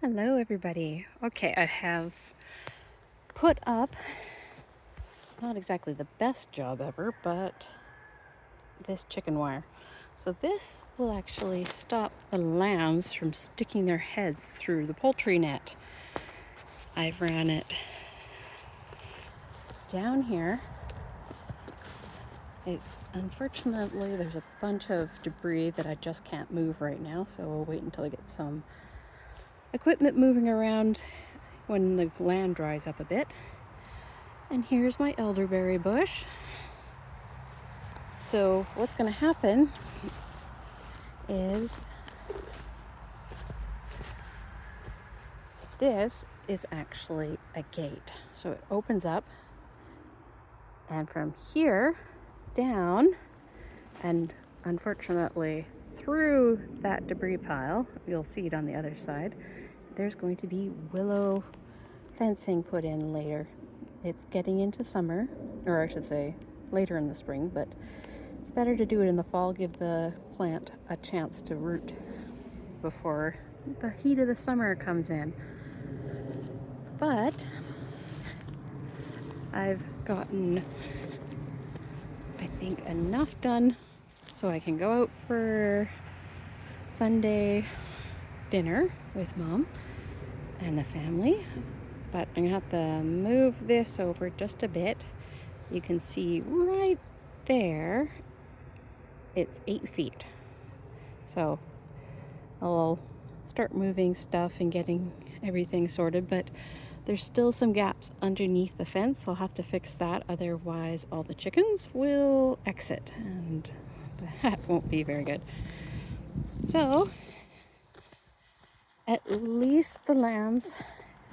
Hello everybody. Okay, I have put up not exactly the best job ever, but this chicken wire. So this will actually stop the lambs from sticking their heads through the poultry net. I've ran it down here. Unfortunately, there's a bunch of debris that I just can't move right now, so we'll wait until I get some equipment moving around when the land dries up a bit. And here's my elderberry bush. So what's going to happen is this is actually a gate. So it opens up, and from here down, and unfortunately through that debris pile, you'll see it on the other side, there's going to be willow fencing put in later. It's getting into summer, or I should say later in the spring, but it's better to do it in the fall, give the plant a chance to root before the heat of the summer comes in. But I've gotten, I think, enough done so I can go out for Sunday dinner with Mom and the family. But I'm gonna have to move this over just a bit. You can see right there, it's 8 feet. So I'll start moving stuff and getting everything sorted, but there's still some gaps underneath the fence. I'll have to fix that, otherwise all the chickens will exit, and that won't be very good. So at least the lambs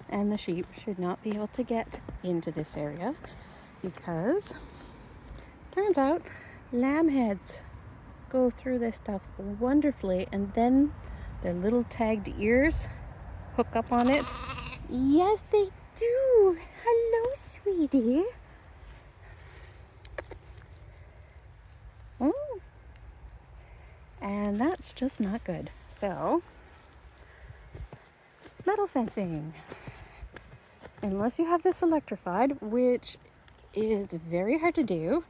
and the sheep should not be able to get into this area, because turns out lamb heads go through this stuff wonderfully, and then their little tagged ears hook up on it. Yes, they do. Hello, sweetie. Oh. And that's just not good. So, metal fencing. Unless you have this electrified, which is very hard to do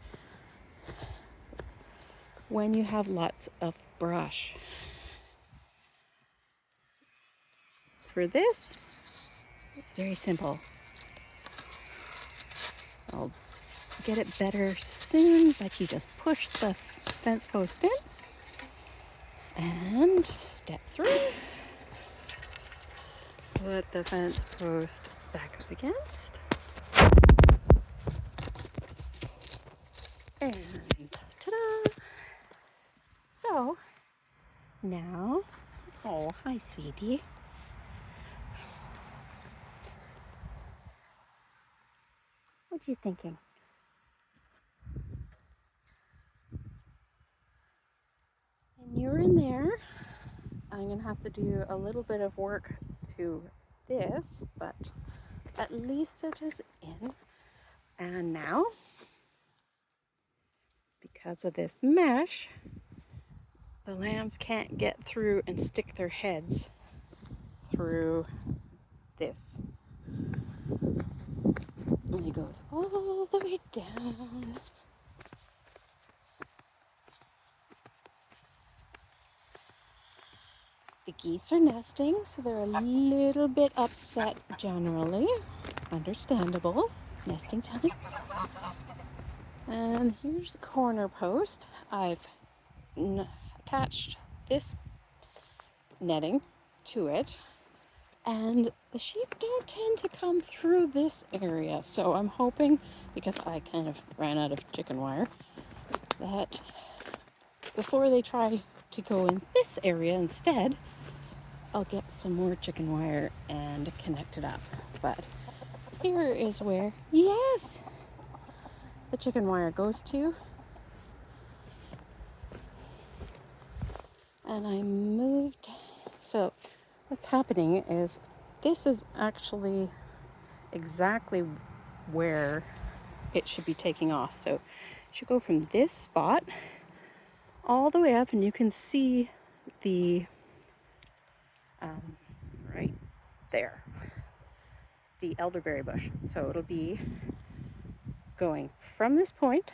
when you have lots of brush. For this, it's very simple. I'll get it better soon, but you just push the fence post in and step through. Put the fence post back up against. And ta-da! So now, oh, hi, sweetie. What are you thinking? And you're in there. I'm gonna have to do a little bit of work to this, but at least it is in. And now, because of this mesh, the lambs can't get through and stick their heads through this. And it goes all the way down. The geese are nesting, so they're a little bit upset generally. Understandable. Nesting time. And here's the corner post. I've attached this netting to it, and the sheep don't tend to come through this area, so I'm hoping, because I kind of ran out of chicken wire, that before they try to go in this area instead, I'll get some more chicken wire and connect it up. But here is where, yes, the chicken wire goes to. And I moved, so what's happening is this is actually exactly where it should be taking off. So it should go from this spot all the way up, and you can see the right there, the elderberry bush. So it'll be going from this point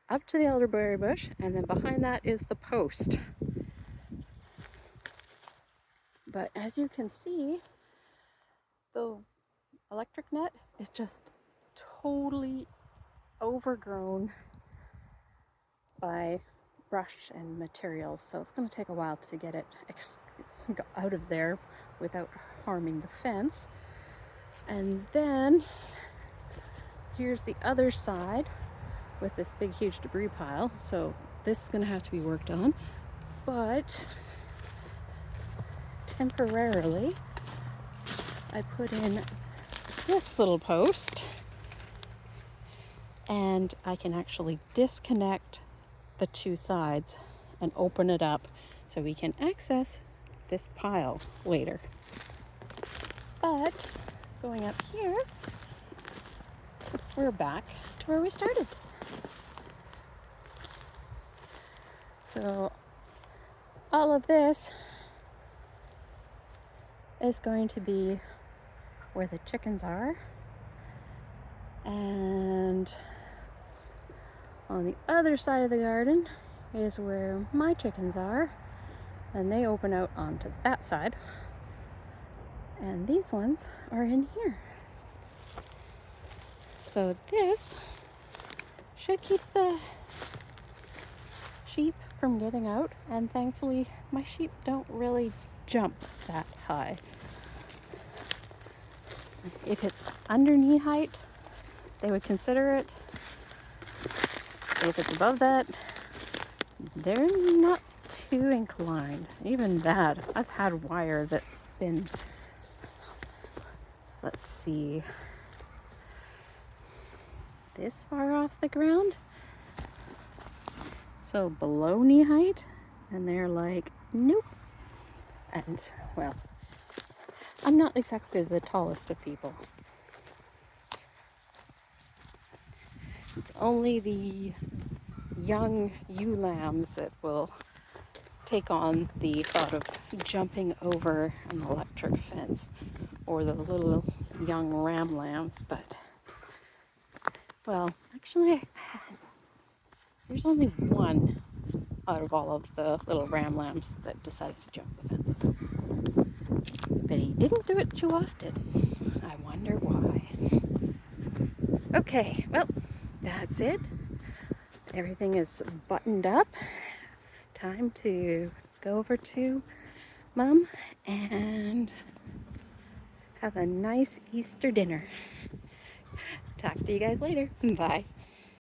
up to the elderberry bush, and then behind that is the post. But as you can see, the electric net is just totally overgrown by brush and materials, so it's going to take a while to get it out of there without harming the fence. And then here's the other side with this big huge debris pile, so this is going to have to be worked on, but temporarily I put in this little post, and I can actually disconnect the two sides and open it up so we can access this pile later. But going up here, we're back to where we started. So all of this is going to be where the chickens are, and on the other side of the garden is where my chickens are, and they open out onto that side, and these ones are in here. So this should keep the sheep from getting out, and thankfully my sheep don't really jump that high. If it's under knee height, they would consider it. If it's above that, they're not too inclined. Even that, I've had wire that's been, let's see, this far off the ground, so below knee height, and they're like, nope. And well, I'm not exactly the tallest of people. It's only the young ewe lambs that will take on the thought of jumping over an electric fence, or the little young ram lambs. But, well, actually, there's only one out of all of the little ram lambs that decided to jump the fence. But he didn't do it too often. I wonder why. Okay, well, that's it. Everything is buttoned up. Time to go over to Mom and have a nice Easter dinner. Talk to you guys later. Bye.